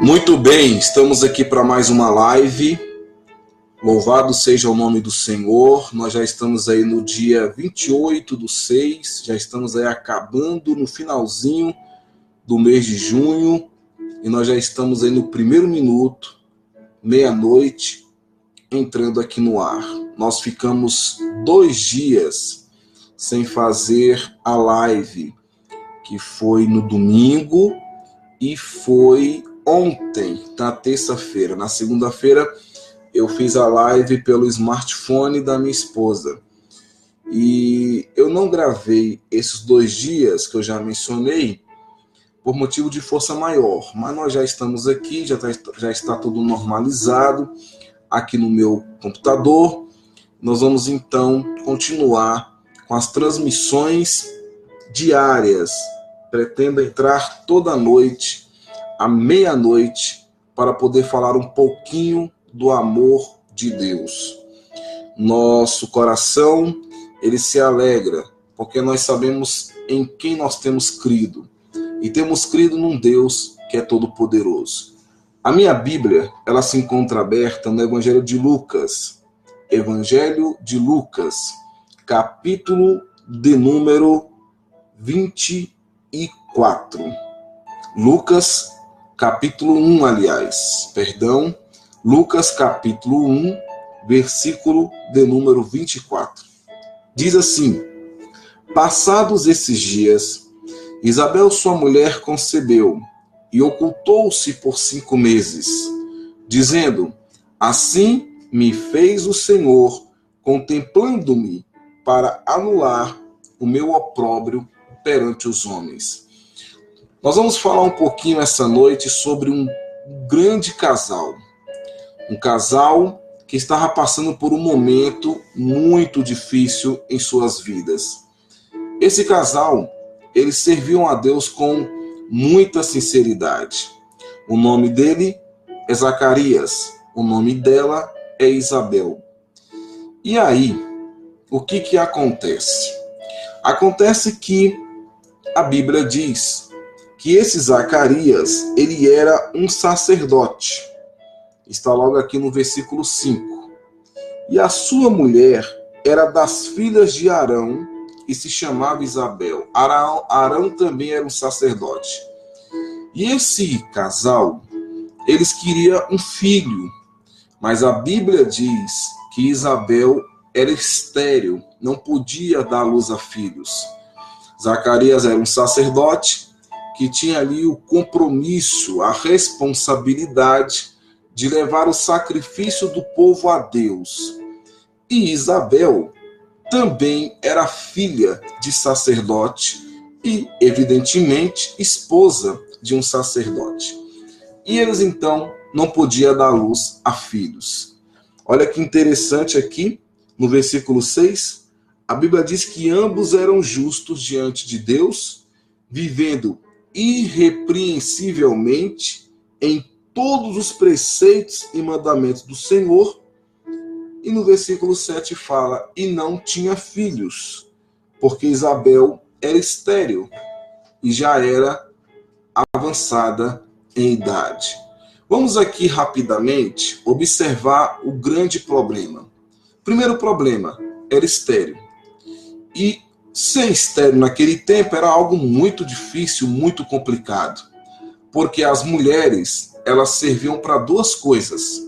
Muito bem, estamos aqui para mais uma live. Louvado seja o nome do Senhor. Nós já estamos aí no dia 28/6, já estamos aí acabando no finalzinho do mês de junho e nós já estamos aí no primeiro minuto, meia-noite, entrando aqui no ar. Nós ficamos 2 dias sem fazer a live, que foi no domingo e foi ontem, na terça-feira. Na segunda-feira eu fiz a live pelo smartphone da minha esposa. E eu não gravei esses 2 dias que eu já mencionei por motivo de força maior. Mas nós já estamos aqui, já está tudo normalizado aqui no meu computador. Nós vamos então continuar com as transmissões diárias. Pretendo entrar toda noite, à meia-noite, para poder falar um pouquinho do amor de Deus. Nosso coração, ele se alegra, porque nós sabemos em quem nós temos crido. E temos crido num Deus que é todo-poderoso. A minha Bíblia, ela se encontra aberta no Evangelho de Lucas. Evangelho de Lucas, capítulo de número 24. Lucas, capítulo 1, Lucas, capítulo 1, versículo de número 24. Diz assim: passados esses dias, Isabel, sua mulher, concebeu e ocultou-se por 5 meses, dizendo: assim me fez o Senhor, contemplando-me para anular o meu opróbrio perante os homens. Nós vamos falar um pouquinho essa noite sobre um grande casal. Um casal que estava passando por um momento muito difícil em suas vidas. Esse casal, eles serviam a Deus com muita sinceridade. O nome dele é Zacarias, o nome dela é Isabel. E aí, o que acontece? Acontece que a Bíblia diz que esse Zacarias, ele era um sacerdote. Está logo aqui no versículo 5. E a sua mulher era das filhas de Arão e se chamava Isabel. Arão também era um sacerdote. E esse casal, eles queriam um filho, mas a Bíblia diz que Isabel era estéril, não podia dar luz a filhos. Zacarias era um sacerdote que tinha ali o compromisso, a responsabilidade de levar o sacrifício do povo a Deus. E Isabel também era filha de sacerdote e, evidentemente, esposa de um sacerdote. E eles, então, não podiam dar luz a filhos. Olha que interessante aqui, no versículo 6, a Bíblia diz que ambos eram justos diante de Deus, vivendo irrepreensivelmente em todos os preceitos e mandamentos do Senhor. E no versículo 7 fala: e não tinha filhos, porque Isabel era estéril e já era avançada em idade. Vamos aqui rapidamente observar o grande problema. Primeiro problema, era estéril. E ser estéril naquele tempo era algo muito difícil, muito complicado. Porque as mulheres, elas serviam para 2 coisas.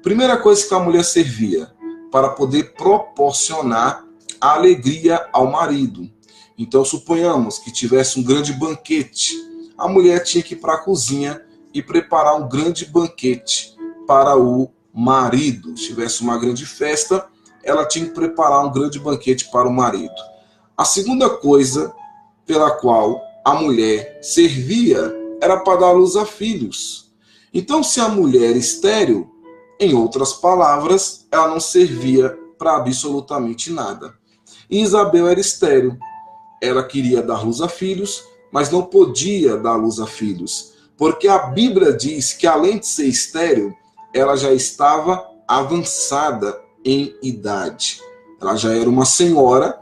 Primeira coisa que a mulher servia, para poder proporcionar a alegria ao marido. Então, suponhamos que tivesse um grande banquete. A mulher tinha que ir para a cozinha e preparar um grande banquete para o marido. Se tivesse uma grande festa, ela tinha que preparar um grande banquete para o marido. A segunda coisa pela qual a mulher servia era para dar luz a filhos. Então, se a mulher era estéril, em outras palavras, ela não servia para absolutamente nada. E Isabel era estéril. Ela queria dar luz a filhos, mas não podia dar luz a filhos, porque a Bíblia diz que, além de ser estéril, ela já estava avançada em idade. Ela já era uma senhora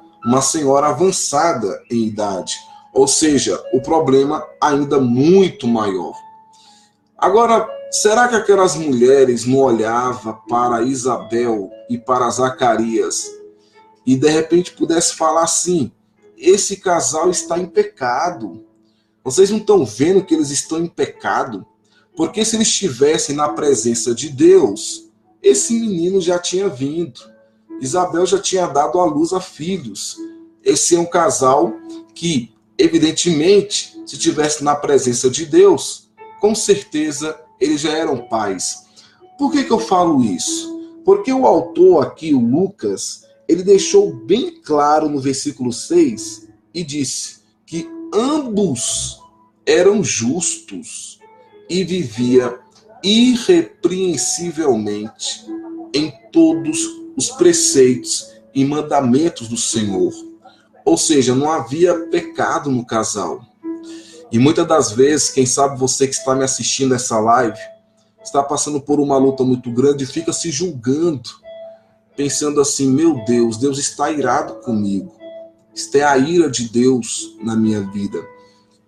avançada em idade. Ou seja, o problema ainda muito maior. Agora, será que aquelas mulheres não olhavam para Isabel e para Zacarias e de repente pudesse falar assim: esse casal está em pecado? Vocês não estão vendo que eles estão em pecado? Porque se eles estivessem na presença de Deus, esse menino já tinha vindo. Isabel já tinha dado à luz a filhos. Esse é um casal que, evidentemente, se estivesse na presença de Deus, com certeza eles já eram pais. Por que eu falo isso? Porque o autor aqui, o Lucas, ele deixou bem claro no versículo 6 e disse que ambos eram justos e vivia irrepreensivelmente em todos os preceitos e mandamentos do Senhor. Ou seja, não havia pecado no casal. E muitas das vezes, quem sabe você que está me assistindo essa live, está passando por uma luta muito grande e fica se julgando, pensando assim: meu Deus, Deus está irado comigo. Isto é a ira de Deus na minha vida.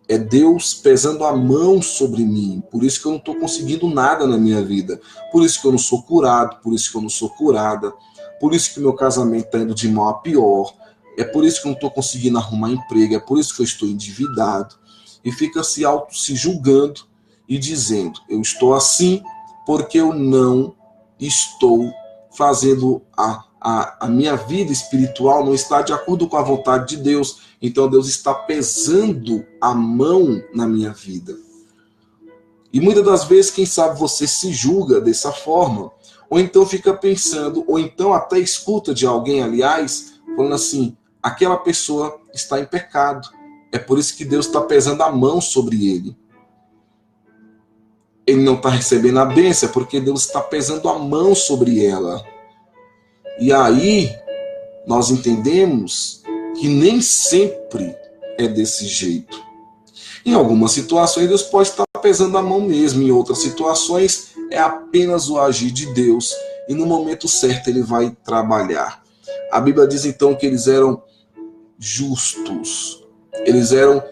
É Deus pesando a mão sobre mim. Por isso que eu não estou conseguindo nada na minha vida. Por isso que eu não sou curado. Por isso que eu não sou curada. Por isso que meu casamento está indo de mal a pior. É por isso que eu não estou conseguindo arrumar emprego. É por isso que eu estou endividado. E fica se julgando e dizendo: eu estou assim porque eu não estou fazendo a minha vida espiritual, não está de acordo com a vontade de Deus. Então Deus está pesando a mão na minha vida. E muitas das vezes, quem sabe você se julga dessa forma, ou então fica pensando, ou então até escuta de alguém, aliás, falando assim: aquela pessoa está em pecado. É por isso que Deus está pesando a mão sobre ele. Ele não está recebendo a bênção, é porque Deus está pesando a mão sobre ela. E aí, nós entendemos que nem sempre é desse jeito. Em algumas situações, Deus pode estar pesando a mão mesmo. Em outras situações, é apenas o agir de Deus. E no momento certo, Ele vai trabalhar. A Bíblia diz então que eles eram justos. Eles eram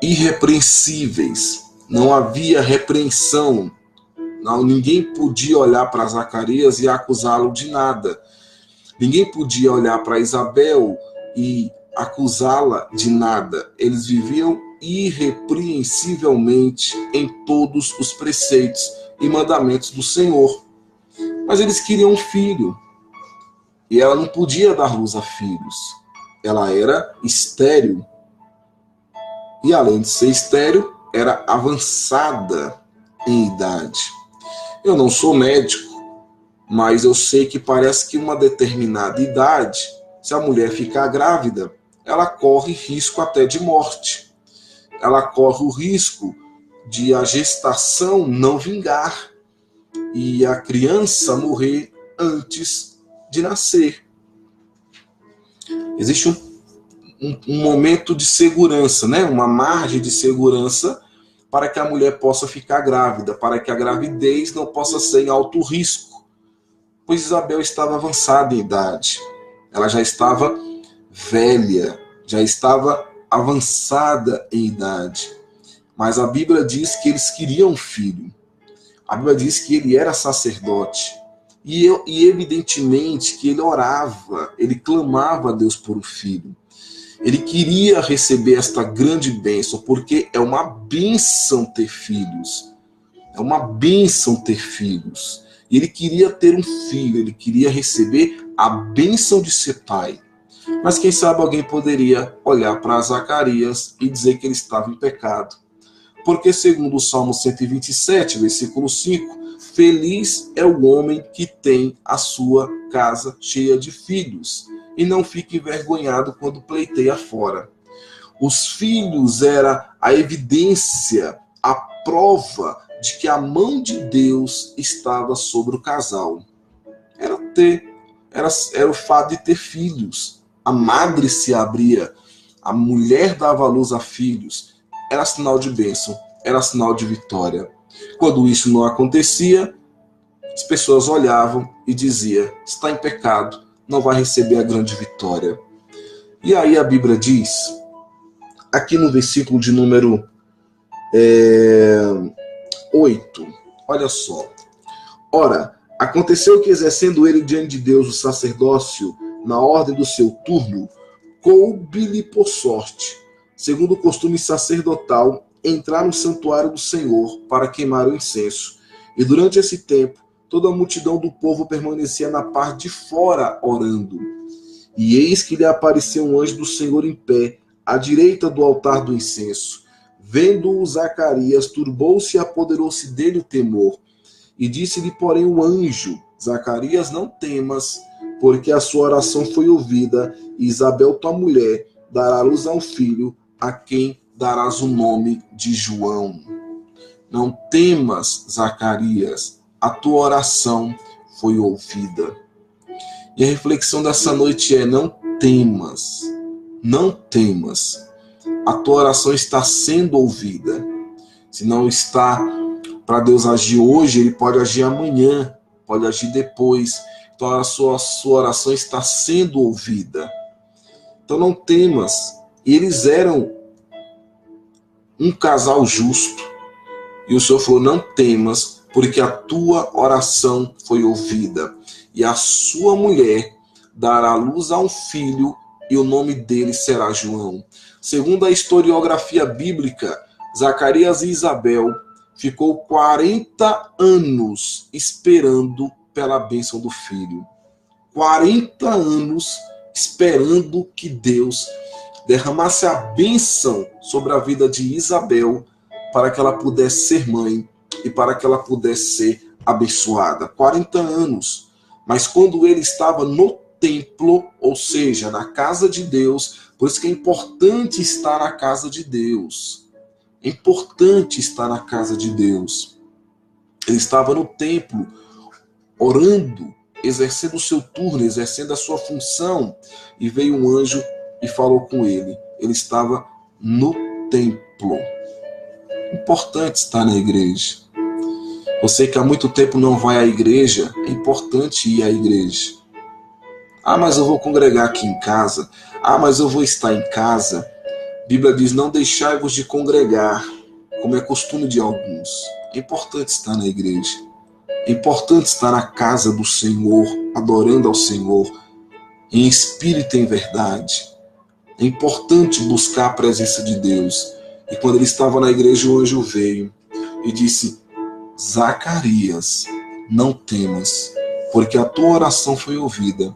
irrepreensíveis. Não havia repreensão. Não, ninguém podia olhar para Zacarias e acusá-lo de nada. Ninguém podia olhar para Isabel e acusá-la de nada. Eles viviam irrepreensivelmente em todos os preceitos e mandamentos do Senhor. Mas eles queriam um filho. E ela não podia dar luz a filhos. Ela era estéril. E além de ser estéril, era avançada em idade. Eu não sou médico, mas eu sei que parece que uma determinada idade, se a mulher ficar grávida, ela corre risco até de morte. Ela corre o risco de a gestação não vingar e a criança morrer antes de nascer. Existe um momento de segurança, né? Uma margem de segurança para que a mulher possa ficar grávida, para que a gravidez não possa ser em alto risco. Pois Isabel estava avançada em idade. Ela já estava velha, já estava avançada em idade. Mas a Bíblia diz que eles queriam um filho. A Bíblia diz que ele era sacerdote. E evidentemente que ele orava, ele clamava a Deus por um filho. Ele queria receber esta grande bênção, porque é uma bênção ter filhos. É uma bênção ter filhos. E ele queria ter um filho, ele queria receber a bênção de ser pai. Mas quem sabe alguém poderia olhar para Zacarias e dizer que ele estava em pecado. Porque segundo o Salmo 127, versículo 5, feliz é o homem que tem a sua casa cheia de filhos e não fica envergonhado quando pleiteia fora. Os filhos era a evidência, a prova de que a mão de Deus estava sobre o casal. Era o fato de ter filhos. A madre se abria, a mulher dava luz a filhos. Era sinal de bênção, era sinal de vitória. Quando isso não acontecia, as pessoas olhavam e diziam: está em pecado, não vai receber a grande vitória. E aí a Bíblia diz, aqui no versículo de número 8. Olha só. Ora, aconteceu que, exercendo ele diante de Deus o sacerdócio na ordem do seu turno, coube-lhe por sorte, segundo o costume sacerdotal, entrar no santuário do Senhor para queimar o incenso. E durante esse tempo, toda a multidão do povo permanecia na parte de fora orando. E eis que lhe apareceu um anjo do Senhor em pé, à direita do altar do incenso. Vendo-o, Zacarias turbou-se e apoderou-se dele o temor. E disse-lhe, porém, o anjo: Zacarias, não temas, porque a sua oração foi ouvida, e Isabel, tua mulher, dará luz a um filho, a quem darás o nome de João. Não temas, Zacarias, a tua oração foi ouvida. E a reflexão dessa noite é: não temas, não temas. A tua oração está sendo ouvida. Se não está, para Deus agir hoje, Ele pode agir amanhã, pode agir depois. Então a sua oração está sendo ouvida. Então não temas. E eles eram um casal justo. E o Senhor falou: não temas, porque a tua oração foi ouvida. E a sua mulher dará luz a um filho, e o nome dele será João. Segundo a historiografia bíblica, Zacarias e Isabel ficou 40 anos esperando pela bênção do filho. 40 anos esperando que Deus derramasse a bênção sobre a vida de Isabel, para que ela pudesse ser mãe e para que ela pudesse ser abençoada. 40 anos. Mas quando ele estava no templo, ou seja, na casa de Deus, por isso que é importante estar na casa de Deus. É importante estar na casa de Deus. Ele estava no templo, orando, exercendo o seu turno, exercendo a sua função, e veio um anjo e falou com ele. Ele estava no templo. Importante estar na igreja. Você que há muito tempo não vai à igreja, é importante ir à igreja. Ah, mas eu vou congregar aqui em casa. Ah, mas eu vou estar em casa. A Bíblia diz: não deixai-vos de congregar, como é costume de alguns. É importante estar na igreja. É importante estar na casa do Senhor, adorando ao Senhor, em espírito e em verdade. É importante buscar a presença de Deus. E quando ele estava na igreja, o anjo veio e disse: Zacarias, não temas, porque a tua oração foi ouvida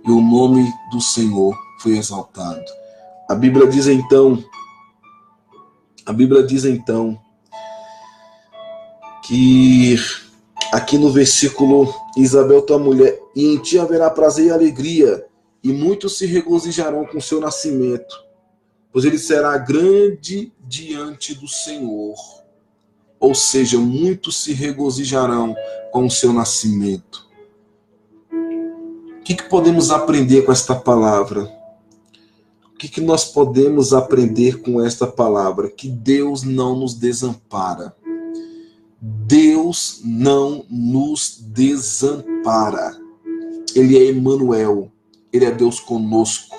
e o nome do Senhor foi exaltado. A Bíblia diz então que aqui no versículo: Isabel, tua mulher, e em ti haverá prazer e alegria, e muitos se regozijarão com seu nascimento, pois ele será grande diante do Senhor. Ou seja, muitos se regozijarão com o seu nascimento. O que podemos aprender com esta palavra? O que nós podemos aprender com esta palavra? Que Deus não nos desampara. Deus não nos desampara. Ele é Emmanuel. Ele é Deus conosco.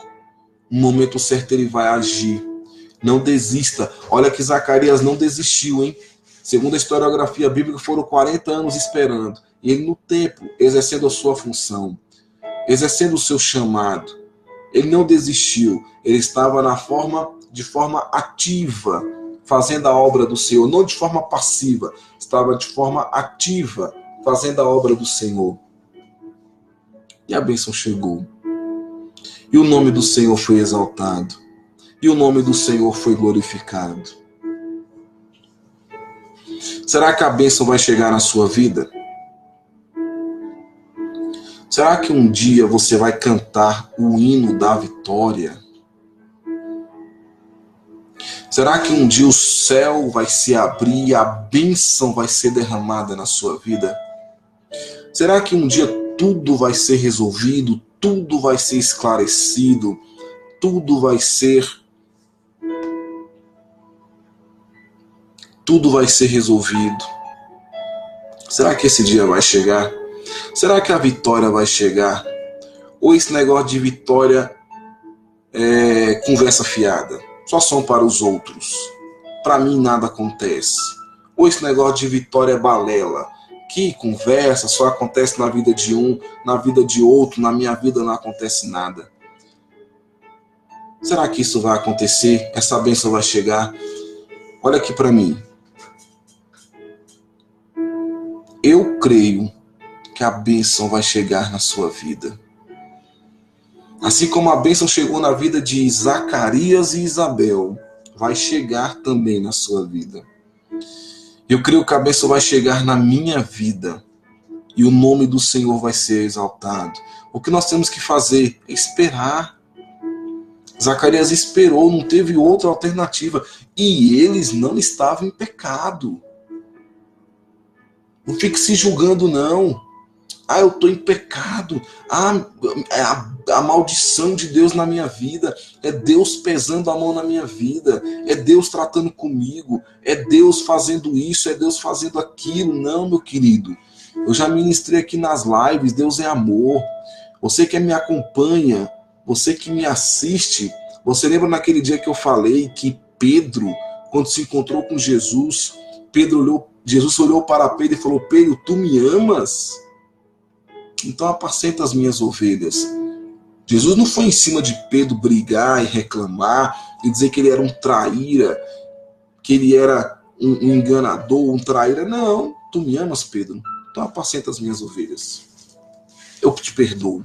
No momento certo ele vai agir. Não desista. Olha que Zacarias não desistiu, hein? Segundo a historiografia bíblica, foram 40 anos esperando. E ele no templo, exercendo a sua função, exercendo o seu chamado. Ele não desistiu. Ele estava de forma ativa, fazendo a obra do Senhor. Não de forma passiva. Estava de forma ativa, fazendo a obra do Senhor. E a bênção chegou. E o nome do Senhor foi exaltado. E o nome do Senhor foi glorificado. Será que a bênção vai chegar na sua vida? Será que um dia você vai cantar o hino da vitória? Será que um dia o céu vai se abrir e a bênção vai ser derramada na sua vida? Será que um dia tudo vai ser resolvido, tudo vai ser esclarecido, tudo vai ser resolvido? Será que esse dia vai chegar? Será que a vitória vai chegar? Ou esse negócio de vitória é conversa fiada? Só são para os outros. Para mim nada acontece. Ou esse negócio de vitória é balela? Que conversa, só acontece na vida de um, na vida de outro, na minha vida não acontece nada. Será que isso vai acontecer? Essa bênção vai chegar? Olha aqui para mim. Eu creio que a bênção vai chegar na sua vida. Assim como a bênção chegou na vida de Zacarias e Isabel, vai chegar também na sua vida. Eu creio que a bênção vai chegar na minha vida e o nome do Senhor vai ser exaltado. O que nós temos que fazer é esperar. Zacarias esperou, não teve outra alternativa. E eles não estavam em pecado. Não fique se julgando, não. Ah, eu estou em pecado. Ah, é a maldição de Deus na minha vida. É Deus pesando a mão na minha vida. É Deus tratando comigo. É Deus fazendo isso. É Deus fazendo aquilo. Não, meu querido. Eu já ministrei aqui nas lives. Deus é amor. Você que me acompanha, você que me assiste, você lembra naquele dia que eu falei que Pedro, quando se encontrou com Jesus, Jesus olhou para Pedro e falou: Pedro, tu me amas? Então apacenta as minhas ovelhas. Jesus não foi em cima de Pedro brigar e reclamar e dizer que ele era um traíra, que ele era um enganador, um traíra. Não, tu me amas, Pedro? Então apacenta as minhas ovelhas. Eu te perdoo.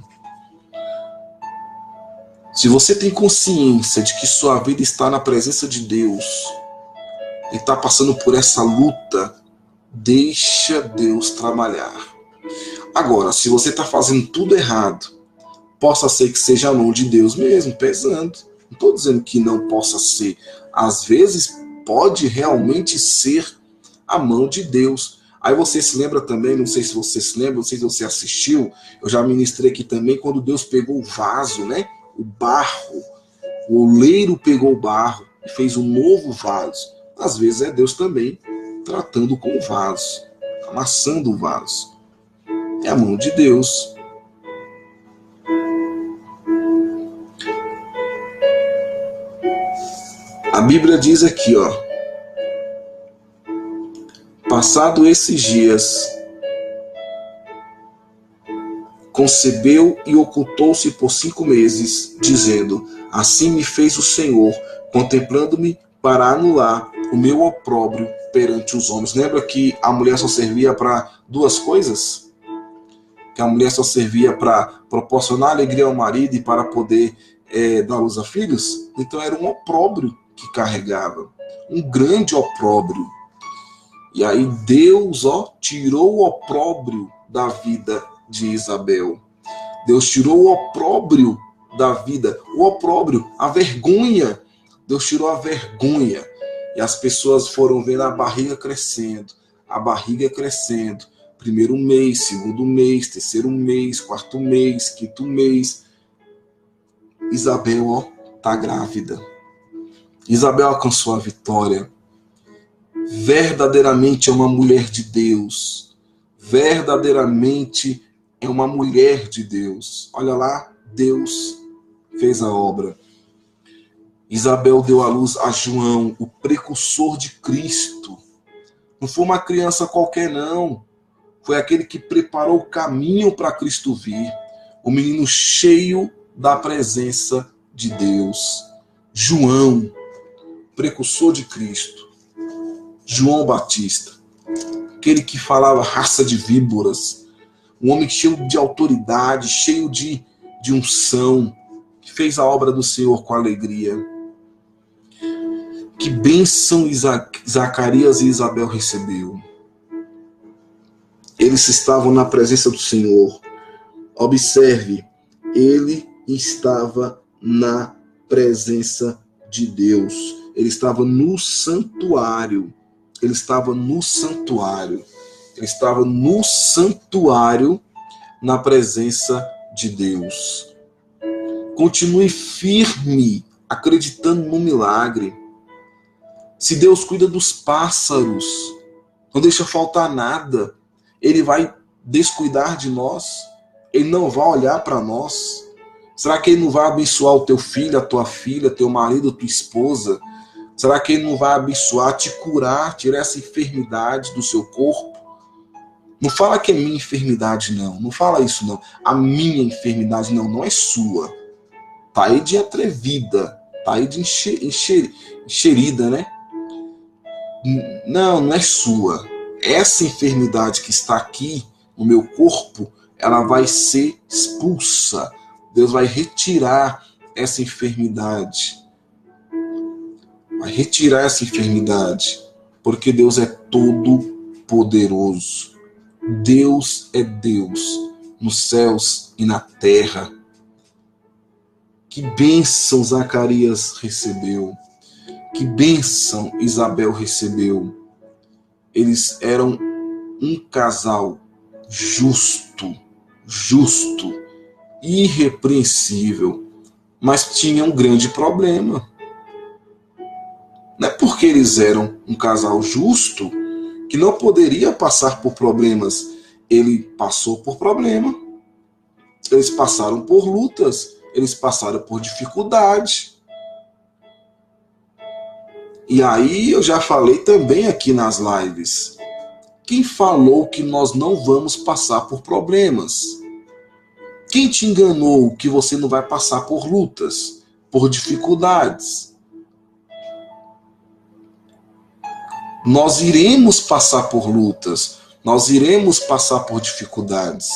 Se você tem consciência de que sua vida está na presença de Deus e está passando por essa luta, deixa Deus trabalhar. Agora, se você está fazendo tudo errado, possa ser que seja a mão de Deus mesmo, pesando. Não estou dizendo que não possa ser. Às vezes, pode realmente ser a mão de Deus. Aí você se lembra também, não sei se você se lembra, não sei se você assistiu, eu já ministrei aqui também, quando Deus pegou o vaso, né? O barro, o oleiro pegou o barro e fez um novo vaso. Às vezes é Deus também tratando com o vaso, amassando o vaso. É a mão de Deus. A Bíblia diz aqui, ó. Passado esses dias, concebeu e ocultou-se por 5 meses, dizendo: assim me fez o Senhor, contemplando-me para anular o meu opróbrio perante os homens. Lembra que a mulher só servia para 2 coisas? Que a mulher só servia para proporcionar alegria ao marido e para poder dar luz a filhos? Então era um opróbrio que carregava, um grande opróbrio. E aí Deus, tirou o opróbrio da vida de Isabel. Deus tirou o opróbrio da vida, o opróbrio, a vergonha. Deus tirou a vergonha. E as pessoas foram vendo a barriga crescendo, Primeiro mês, segundo mês, terceiro mês, quarto mês, quinto mês. Isabel, tá grávida. Isabel alcançou a vitória. Verdadeiramente é uma mulher de Deus. Verdadeiramente é uma mulher de Deus. Olha lá, Deus fez a obra. Isabel deu à luz a João, o precursor de Cristo. Não foi uma criança qualquer, não. Foi aquele que preparou o caminho para Cristo vir. O menino cheio da presença de Deus. João, precursor de Cristo. João Batista, aquele que falava raça de víboras, um homem cheio de autoridade, cheio de unção, que fez a obra do Senhor com alegria. Que bênção Zacarias e Isabel recebeu. Eles estavam na presença do Senhor. Observe, ele estava na presença de Deus. Ele estava no santuário. Ele estava no santuário na presença de Deus. Continue firme, acreditando no milagre. Se Deus cuida dos pássaros, não deixa faltar nada, Ele vai descuidar de nós? Ele não vai olhar para nós? Será que Ele não vai abençoar o teu filho, a tua filha, teu marido, a tua esposa? Será que ele não vai abençoar, te curar, tirar essa enfermidade do seu corpo? Não fala que é minha enfermidade, não. Não fala isso, não. A minha enfermidade, não. Não é sua. Tá aí de atrevida. Tá aí de encherida, né? Não, não é sua. Essa enfermidade que está aqui no meu corpo, ela vai ser expulsa. Deus vai retirar essa enfermidade. Vai retirar essa enfermidade. Porque Deus é todo poderoso. Deus é Deus nos céus e na terra. Que bênção Zacarias recebeu. Que bênção Isabel recebeu. Eles eram um casal justo, irrepreensível, mas tinham um grande problema. Não é porque eles eram um casal justo que não poderia passar por problemas. Ele passou por problema. Eles passaram por lutas. Eles passaram por dificuldade. E aí eu já falei também aqui nas lives. Quem falou que nós não vamos passar por problemas? Quem te enganou que você não vai passar por lutas, por dificuldades? Nós iremos passar por lutas, nós iremos passar por dificuldades.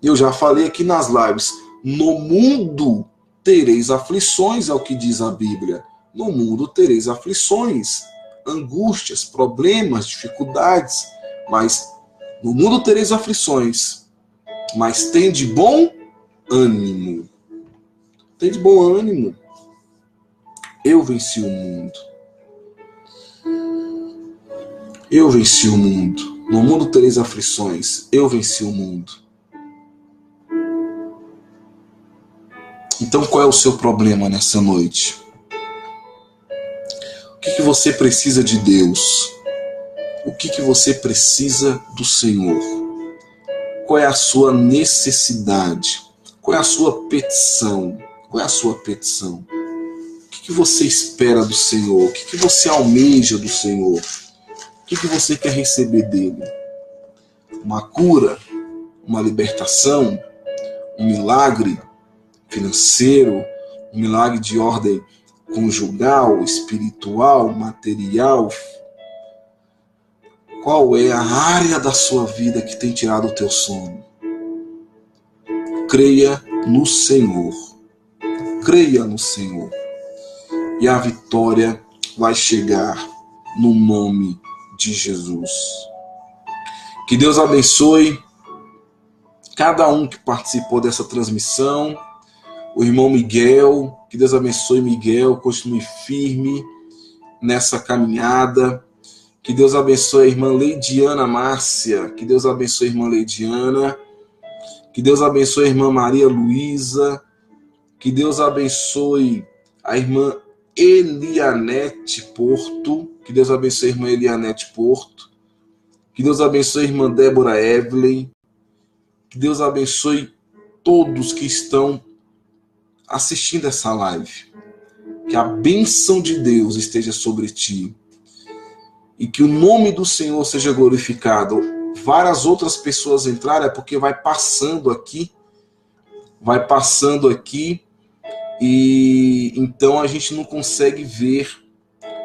Eu já falei aqui nas lives, no mundo tereis aflições, é o que diz a Bíblia. No mundo tereis aflições, angústias, problemas, dificuldades, mas no mundo tereis aflições, mas tem de bom ânimo. Tem de bom ânimo. Eu venci o mundo. Eu venci o mundo. No mundo tereis aflições. Eu venci o mundo. Então qual é o seu problema nessa noite? O que você precisa de Deus? O que você precisa do Senhor? Qual é a sua necessidade? Qual é a sua petição? Qual é a sua petição? O que você espera do Senhor? O que você almeja do Senhor? O que você quer receber dele? Uma cura? Uma libertação? Um milagre financeiro? Um milagre de ordem conjugal, espiritual, material? Qual é a área da sua vida que tem tirado o teu sono? Creia no Senhor. Creia no Senhor. E a vitória vai chegar no nome de Jesus. Que Deus abençoe cada um que participou dessa transmissão. O irmão Miguel, que Deus abençoe Miguel, continue firme nessa caminhada. Que Deus abençoe a irmã Leidiana Márcia. Que Deus abençoe a irmã Leidiana. Que Deus abençoe a irmã Maria Luísa. Que Deus abençoe a irmã Elianete Porto. Que Deus abençoe a irmã Elianete Porto. Que Deus abençoe a irmã Débora Evelyn. Que Deus abençoe todos que estão assistindo essa live. Que a bênção de Deus esteja sobre ti. E que o nome do Senhor seja glorificado. Várias outras pessoas entraram, é porque vai passando aqui. E então a gente não consegue ver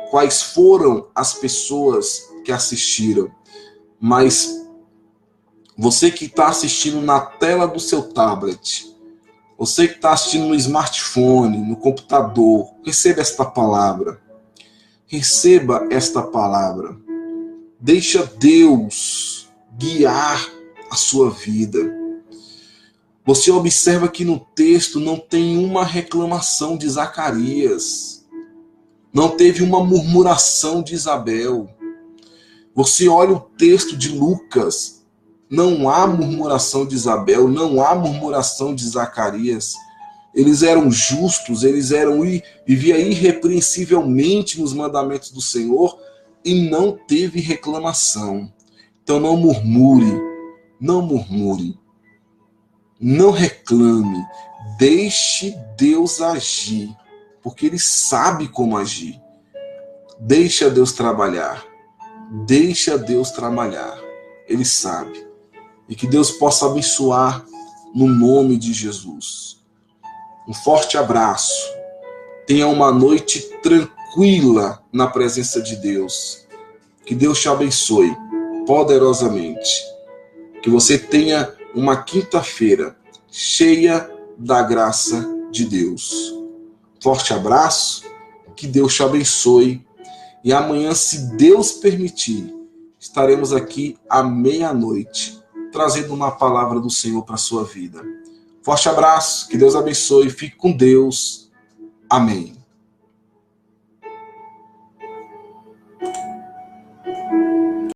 quais foram as pessoas que assistiram. Mas você que está assistindo na tela do seu tablet, você que está assistindo no smartphone, no computador, receba esta palavra. Receba esta palavra. Deixa Deus guiar a sua vida. Você observa que no texto não tem uma reclamação de Zacarias. Não teve uma murmuração de Isabel. Você olha o texto de Lucas. Não há murmuração de Isabel. Não há murmuração de Zacarias. Eles eram justos. Eles viviam irrepreensivelmente nos mandamentos do Senhor. E não teve reclamação. Então não murmure. Não murmure. Não reclame, deixe Deus agir, porque Ele sabe como agir. Deixa Deus trabalhar. Deixa Deus trabalhar. Ele sabe. E que Deus possa abençoar no nome de Jesus. Um forte abraço. Tenha uma noite tranquila na presença de Deus. Que Deus te abençoe poderosamente. Que você tenha uma quinta-feira cheia da graça de Deus. Forte abraço. Que Deus te abençoe. E amanhã, se Deus permitir, estaremos aqui à meia-noite, trazendo uma palavra do Senhor para a sua vida. Forte abraço, que Deus abençoe, fique com Deus. Amém.